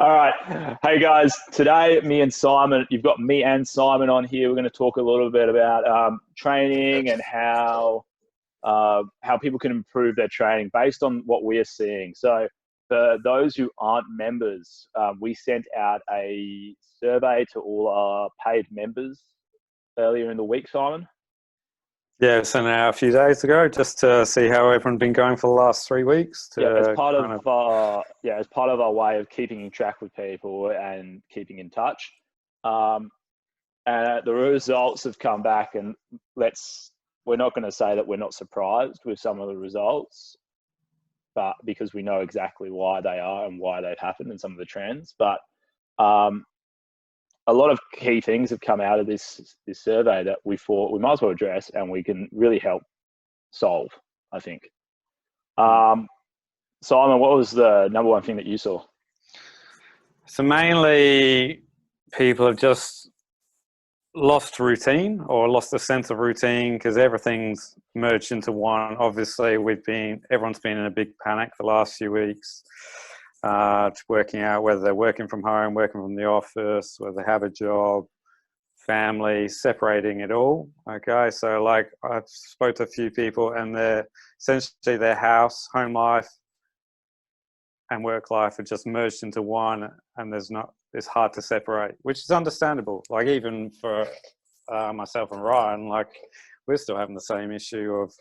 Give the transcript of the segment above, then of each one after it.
All right. Hey guys, today me and Simon, you've got me and Simon on here. We're going to talk a little bit about training and how people can improve their training based on what we're seeing. So for those who aren't members, we sent out a survey to all our paid members earlier in the week, Simon. Yeah, so now a few days ago, just to see how everyone's been going for the last 3 weeks. As part of our way of keeping in track with people and keeping in touch. And the results have come back, and we're not going to say that we're not surprised with some of the results, but because we know exactly why they are and why they've happened and some of the trends. But a lot of key things have come out of this survey that we thought we might as well address, and we can really help solve, I think. Simon, what was the number one thing that you saw? So mainly people have just lost routine or lost a sense of routine because everything's merged into one. Obviously, everyone's been in a big panic the last few weeks, working out whether they're working from home, working from the office, whether they have a job, family, separating it all. Okay, so like I spoke to a few people, and essentially their home life and work life are just merged into one, and it's hard to separate, which is understandable. Like even for myself and Ryan, like we're still having the same issue of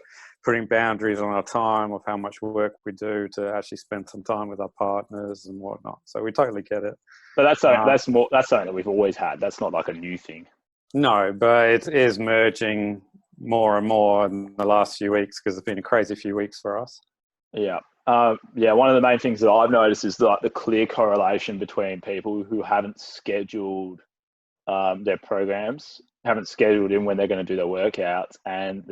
putting boundaries on our time, of how much work we do to actually spend some time with our partners and whatnot. So we totally get it. But that's something that we've always had. That's not like a new thing. No, but it is merging more and more in the last few weeks because it's been a crazy few weeks for us. Yeah. One of the main things that I've noticed is the clear correlation between people who haven't scheduled their programs, haven't scheduled in when they're going to do their workouts, and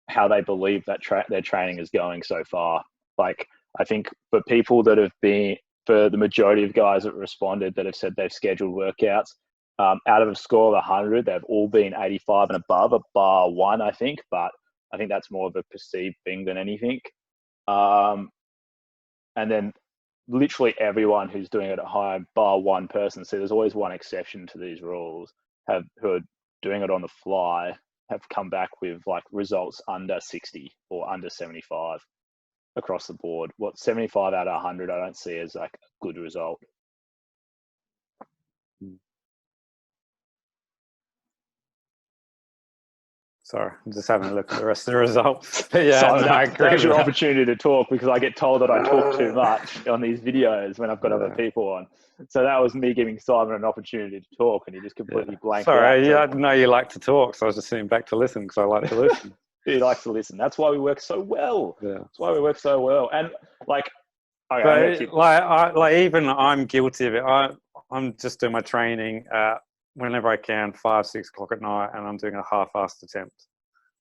how they believe that their training is going so far. Like, I think for the majority of guys that responded that have said they've scheduled workouts, out of a score of 100, they've all been 85 and above, bar one, I think. But I think that's more of a perceived thing than anything. And then literally everyone who's doing it at home, bar one person, so there's always one exception to these rules, who are doing it on the fly, have come back with like results under 60 or under 75 across the board. 75 out of 100 I don't see as like a good result. Sorry, I'm just having a look at the rest of the results. But yeah, so I agree. That's your opportunity to talk, because I get told that I talk too much on these videos when I've got other people on. So that was me giving Simon an opportunity to talk, and he just completely blanked out. Sorry, I didn't know you like to talk, so I was just sitting back to listen because I like to listen. He likes to listen. That's why we work so well. Yeah. That's why we work so well. And like, okay, even I'm guilty of it. I'm just doing my training whenever I can, 5, 6 o'clock at night, and I'm doing a half-assed attempt.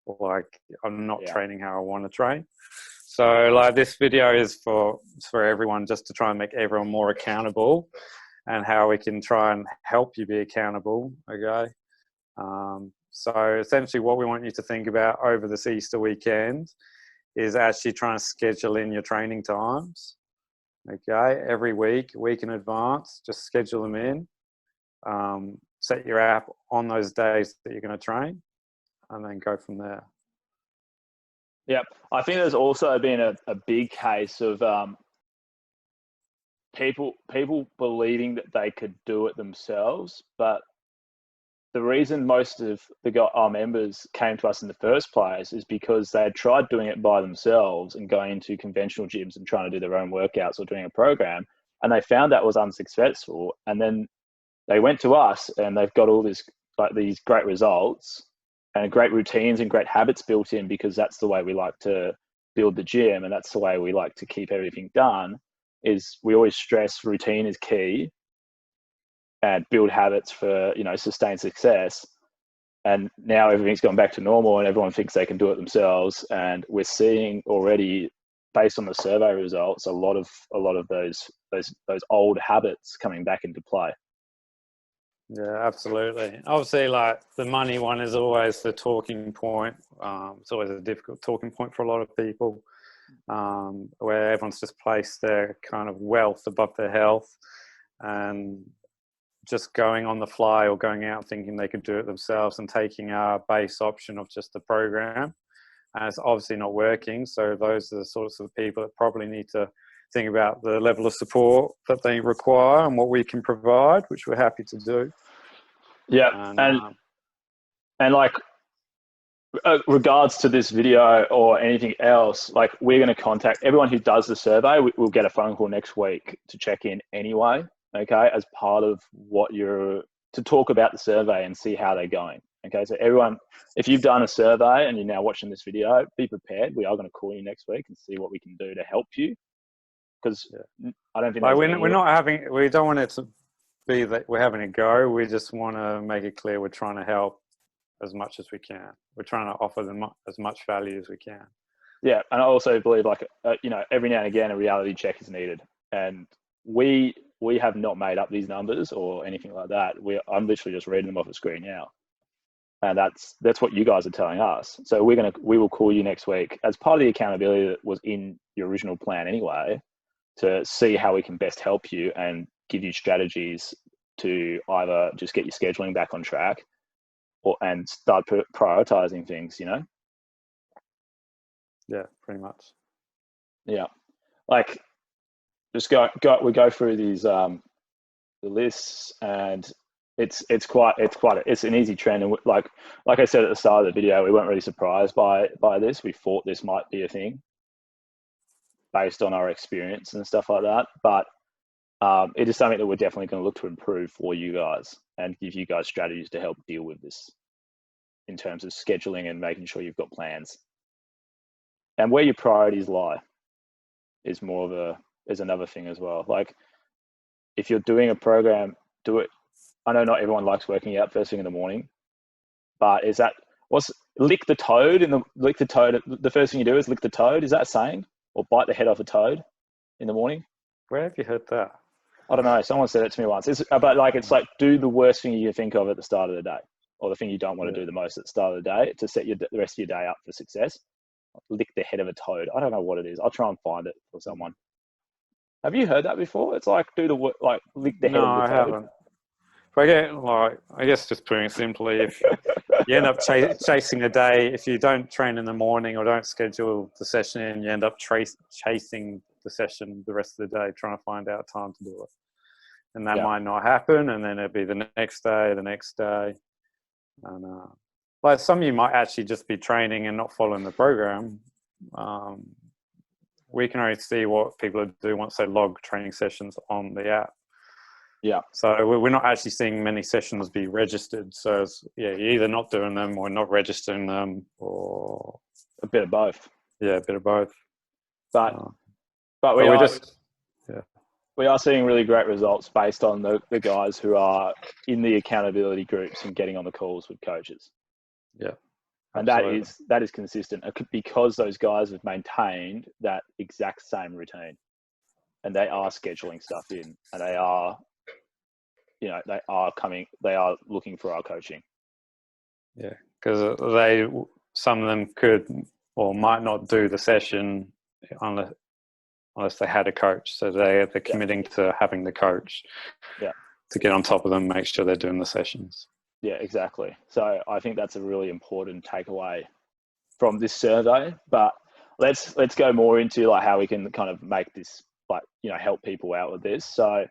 Like I'm not training how I want to train. So like this video is for everyone, just to try and make everyone more accountable, and how we can try and help you be accountable. Okay. So essentially what we want you to think about over this Easter weekend is actually trying to schedule in your training times. Okay. Every week in advance, just schedule them in. Set your app on those days that you're going to train, and then go from there. Yeah, I think there's also been a big case of people believing that they could do it themselves, but the reason most of our members came to us in the first place is because they had tried doing it by themselves and going into conventional gyms and trying to do their own workouts or doing a program, and they found that was unsuccessful. And then they went to us, and they've got all these great results and great routines and great habits built in, because that's the way we like to build the gym, and that's the way we like to keep everything done. Is we always stress routine is key, and build habits for sustained success. And now everything's gone back to normal, and everyone thinks they can do it themselves. And we're seeing already, based on the survey results, a lot of those old habits coming back into play. Yeah, absolutely. Obviously, like the money one is always the talking point. It's always a difficult talking point for a lot of people, where everyone's just placed their kind of wealth above their health. and just going on the fly or going out thinking they could do it themselves and taking our base option of just the program. And it's obviously not working. So those are the sorts of people that probably need to think about the level of support that they require and what we can provide, which we're happy to do. Yeah. And like, regards to this video or anything else, like, we're going to contact everyone who does the survey. We'll get a phone call next week to check in anyway, okay, as part of to talk about the survey and see how they're going. Okay, so everyone, if you've done a survey and you're now watching this video, be prepared. We are going to call you next week and see what we can do to help you, because I don't think we don't want it to be that we're having a go. We just want to make it clear we're trying to help as much as we can. We're trying to offer them as much value as we can. Yeah, and I also believe, like, every now and again a reality check is needed, and we have not made up these numbers or anything like that. I'm literally just reading them off the screen now, and that's what you guys are telling us. So we will call you next week as part of the accountability that was in your original plan anyway, to see how we can best help you and give you strategies to either just get your scheduling back on track and start prioritizing things, Yeah, pretty much. Yeah. Like, just we go through these, the lists, and it's an easy trend. And like I said at the start of the video, we weren't really surprised by this. We thought this might be a thing based on our experience and stuff like that. But it is something that we're definitely going to look to improve for you guys and give you guys strategies to help deal with this in terms of scheduling and making sure you've got plans. And where your priorities lie is another thing as well. Like, if you're doing a program, do it. I know not everyone likes working out first thing in the morning, but lick the toad the first thing you do is lick the toad? Is that a saying? Or bite the head off a toad in the morning? Where have you heard that? I don't know. Someone said it to me once. It's like, do the worst thing you think of at the start of the day, or the thing you don't want to do the most at the start of the day, to set the rest of your day up for success. Lick the head of a toad. I don't know what it is. I'll try and find it for someone. Have you heard that before? It's like, lick the head of the toad. No, I haven't. I guess just putting it simply, if you end up chasing a day, if you don't train in the morning or don't schedule the session, you end up chasing the session the rest of the day, trying to find out time to do it. And that might not happen, and then it'll be the next day. And like, some of you might actually just be training and not following the program. We can only see what people do once they log training sessions on the app. Yeah. So we're not actually seeing many sessions be registered. So you're either not doing them or not registering them, or a bit of both. Yeah, a bit of both. But we are seeing really great results based on the guys who are in the accountability groups and getting on the calls with coaches. Yeah. And that is consistent, because those guys have maintained that exact same routine, and they are scheduling stuff in, and they are looking for our coaching. Yeah, because some of them could or might not do the session unless they had a coach. So they're committing to having the coach to get on top of them, make sure they're doing the sessions. Yeah, exactly. So I think that's a really important takeaway from this survey. But let's go more into like how we can kind of make this, like, help people out with this. So,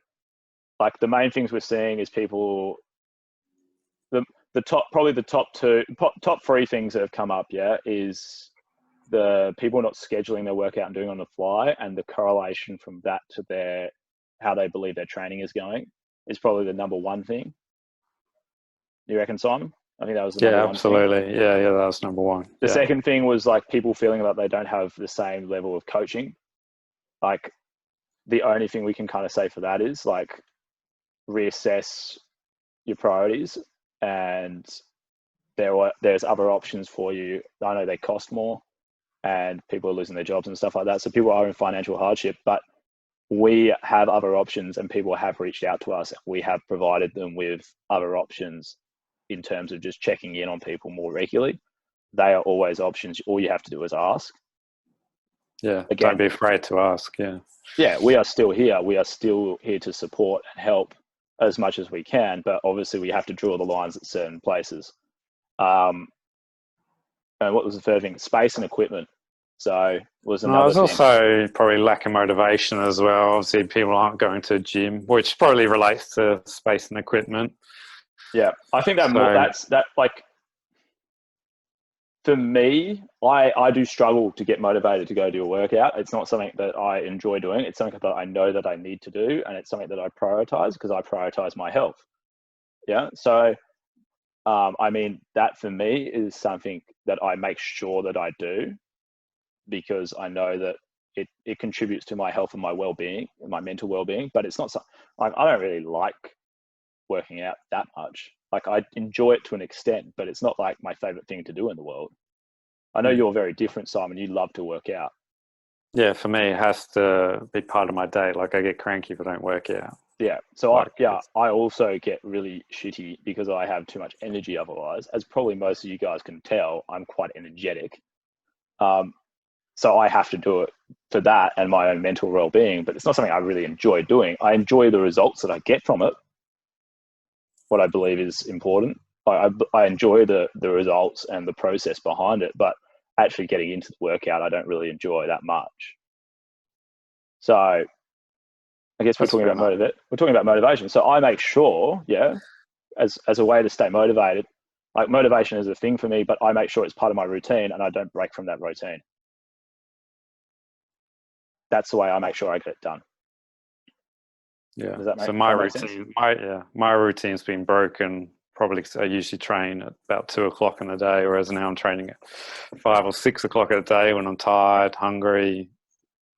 like, the main things we're seeing is people, the top three things that have come up, is the people not scheduling their workout and doing it on the fly, and the correlation from that to how they believe their training is going is probably the number one thing. You reckon, Simon? I think that was the number one thing. Absolutely. Yeah, that was number one. The second thing was like people feeling that they don't have the same level of coaching. Like, the only thing we can kind of say for that is, like, reassess your priorities, and there's other options for you. I know they cost more, and people are losing their jobs and stuff like that. So people are in financial hardship, but we have other options, and people have reached out to us. We have provided them with other options in terms of just checking in on people more regularly. They are always options. All you have to do is ask. Yeah. Don't Again, be afraid to ask. Yeah. yeah, we are still here. We are still here to support and help as much as we can, but obviously we have to draw the lines at certain places. Um, and what was the third thing? Space and equipment. So was No, another there's thing. also probably lack of motivation as well. Obviously, people aren't going to a gym, which probably relates to space and equipment. Yeah, I think that So, that like for me, I do struggle to get motivated to go do a workout. It's not something that I enjoy doing. It's something that I know that I need to do, and it's something that I prioritize because I prioritize my health. Yeah, so I mean that for me is something that I make sure that I do because I know that it contributes to my health and my well-being, my mental well-being. But it's not so like I don't really like working out that much. Like I enjoy it to an extent, but it's not like my favorite thing to do in the world. I know you're very different, Simon. You love to work out. yeah, for me, it has to be part of my day. Like, I get cranky if I don't work out. Yeah. So Like, I also get really shitty because I have too much energy otherwise. As probably most of you guys can tell, I'm quite energetic. Um, so I have to do it for that and my own mental well-being, but it's not something I really enjoy doing. I enjoy the results that I get from it, what I believe is important. I enjoy the results and the process behind it, but actually getting into the workout, I don't really enjoy that much. So I guess that's fair enough. we're talking about motivation. So I make sure, yeah, as a way to stay motivated, like motivation is a thing for me, but I make sure it's part of my routine and I don't break from that routine. That's the way I make sure I get it done. Yeah. Does that So make my kind of make sense? routine, my routine's been broken. Probably 'cause I usually train at about 2 o'clock in the day, whereas now I'm training at 5 or 6 o'clock in the day when I'm tired, hungry,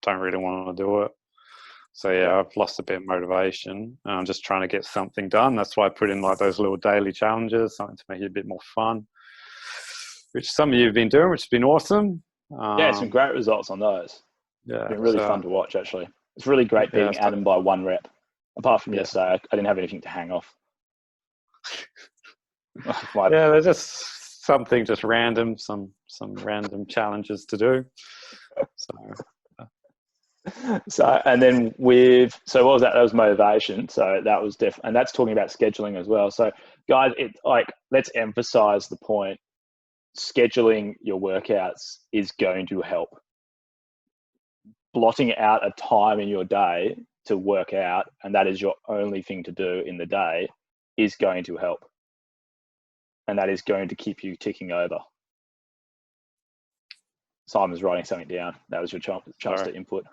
don't really want to do it. So Yeah. yeah, I've lost a bit of motivation. I'm just trying to get something done. That's why I put in like those little daily challenges, something to make it a bit more fun, which some of you have been doing, which has been awesome. Yeah, some great results on those. It's Yeah, been really fun so to watch actually. It's really great yeah, beating Adam by 1 rep. Apart from yeah, yesterday, I didn't have anything to hang off. My yeah. They're just something, just random, some random challenges to do. So so and then with so what was that? That was motivation. So that was and that's talking about scheduling as well. So guys, it's like let's emphasize the point. Scheduling your workouts is going to help. Blotting out a time in your day to work out, and that is your only thing to do in the day, is going to help. And that is going to keep you ticking over. Simon's writing something down. That was your chance sorry. to input.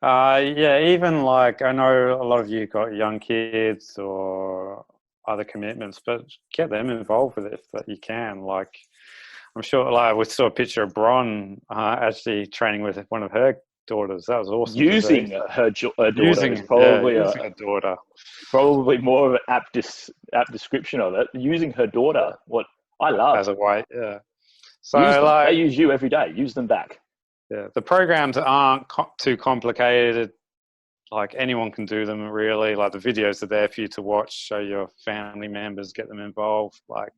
Yeah, even like I know a lot of you got young kids or other commitments, but get them involved with it if that you can. Like I'm sure, like we saw a picture of Bron actually training with one of her daughters. That was awesome to see. Using So her daughter is using her daughter probably more of an apt description of it. Using her daughter, what I love. as a way. Yeah. So Use them. They like, use you every day. Use them back. yeah, the programs aren't too complicated. Like anyone can do them really. Like the videos are there for you to watch, show your family members, get them involved. Like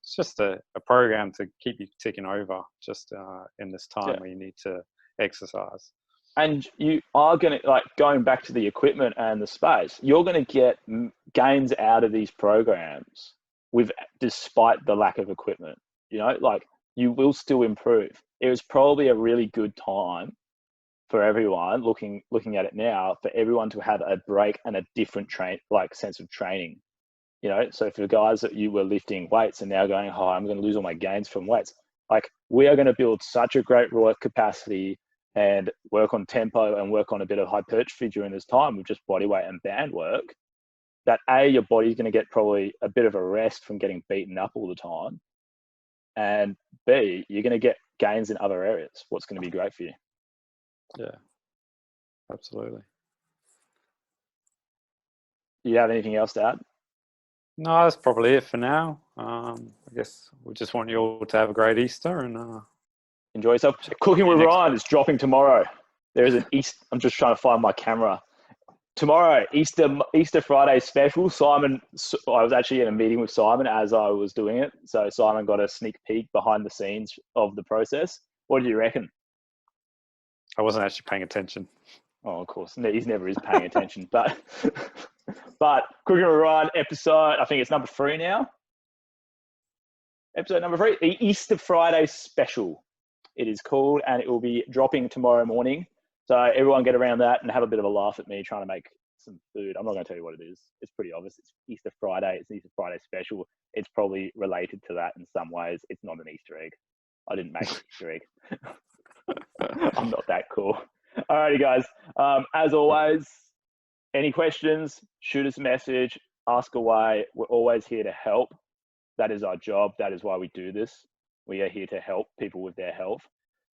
it's just a program to keep you ticking over just in this time Yeah. where you need to exercise. And you are going to, like, going back to the equipment and the space, you're going to get gains out of these programs with, despite the lack of equipment, like you will still improve. It was probably a really good time for everyone looking at it now, for everyone to have a break and a different sense of training. So for guys that you were lifting weights and now going, oh, I'm going to lose all my gains from weights. Like we are going to build such a great raw capacity and work on tempo and work on a bit of hypertrophy during this time with just body weight and band work, that your body's going to get probably a bit of a rest from getting beaten up all the time. And B, you're going to get gains in other areas. What's going to be great for you. Yeah, absolutely. Do you have anything else to add? No, that's probably it for now. I guess we just want you all to have a great Easter and enjoy yourself. Cooking with next Ryan week. is dropping tomorrow. There is an East. I'm just trying to find my camera. Tomorrow, Easter Friday special. Simon, I was actually in a meeting with Simon as I was doing it. So Simon got a sneak peek behind the scenes of the process. What do you reckon? I wasn't actually paying attention. Oh, of course, he's never is paying attention. But Cooking with Ryan episode, I think it's number 3 now. Episode number 3, the Easter Friday special. It is called, and it will be dropping tomorrow morning. So everyone get around that and have a bit of a laugh at me trying to make some food. I'm not going to tell you what it is. It's pretty obvious. It's Easter Friday. It's an Easter Friday special. It's probably related to that in some ways. It's not an Easter egg. I didn't make an Easter egg. I'm not that cool. Alrighty, guys. As always, any questions, shoot us a message, ask away. We're always here to help. That is our job. That is why we do this. We are here to help people with their health.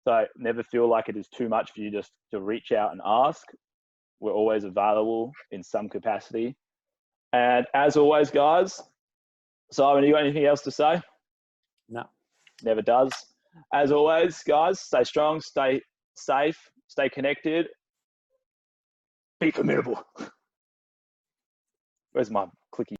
So never feel like it is too much for you just to reach out and ask. We're always available in some capacity. And as always, guys, Simon, you got anything else to say? No. Never does. As always, guys, stay strong, stay safe, stay connected. Be formidable. Where's my clicky?